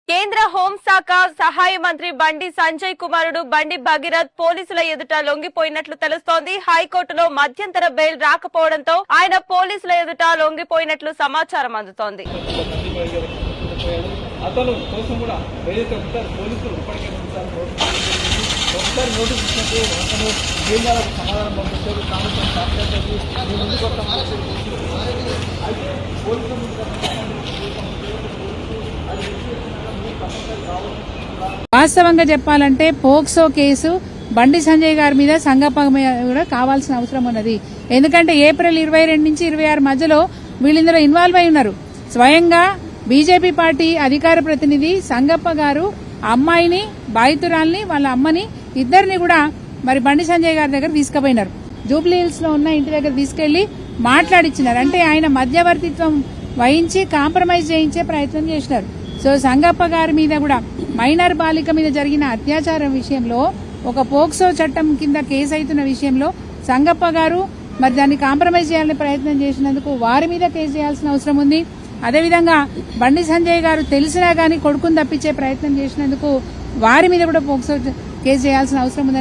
కేంద్ర హోంశాఖ సహాయ మంత్రి బండి సంజయ్ కుమారుడు బండి భగీరథ్ పోలీసుల ఎదుట లొంగిపోయినట్లు తెలుస్తోంది. హైకోర్టులో మధ్యంతర బెయిల్ రాకపోవడంతో ఆయన పోలీసుల ఎదుట లొంగిపోయినట్లు సమాచారం అందుతోంది. అతను కోసం కూడా ఏదైతే ఉంటారు పోలీసులు ఇప్పటికే ఒకసారి నోటీస్ ఇచ్చినట్టు అతను కేంద్రాలకు సమాధానం పంపించారు. అయితే పోలీసులు వాస్తవంగా చెప్పాలంటే పోక్సో కేసు బండి సంజయ్ గారి మీద సంగప్ప కూడా కావాల్సిన అవసరం ఉన్నది. ఎందుకంటే ఏప్రిల్ 22 నుంచి 26 మధ్యలో వీళ్ళిందులో ఇన్వాల్వ్ అయి ఉన్నారు. స్వయంగా బీజేపీ పార్టీ అధికార ప్రతినిధి సంగప్ప గారు అమ్మాయిని బాధితురాల్ని వాళ్ళ అమ్మని ఇద్దరిని కూడా మరి బండి సంజయ్ గారి దగ్గర తీసుకుపోయినారు. జూబ్లీ హిల్స్ లో ఉన్న ఇంటి దగ్గర తీసుకెళ్లి మాట్లాడిచ్చినారు. అంటే ఆయన మధ్యవర్తిత్వం వహించి కాంప్రమైజ్ చేయించే ప్రయత్నం చేసినారు. సో సంగప్ప గారి మీద కూడా మైనర్ బాలిక మీద జరిగిన అత్యాచారం విషయంలో ఒక పోక్సో చట్టం కింద కేసు అవుతున్న విషయంలో సంగప్ప గారు మరి దాన్ని కాంప్రమైజ్ చేయాలని ప్రయత్నం చేసినందుకు వారి మీద కేసు చేయాల్సిన అవసరం ఉంది. అదేవిధంగా బండి సంజయ్ గారు తెలిసినా గానీ కొడుకుని తప్పించే ప్రయత్నం చేసినందుకు వారి మీద కూడా పోక్సో కేసు చేయాల్సిన అవసరం ఉంది.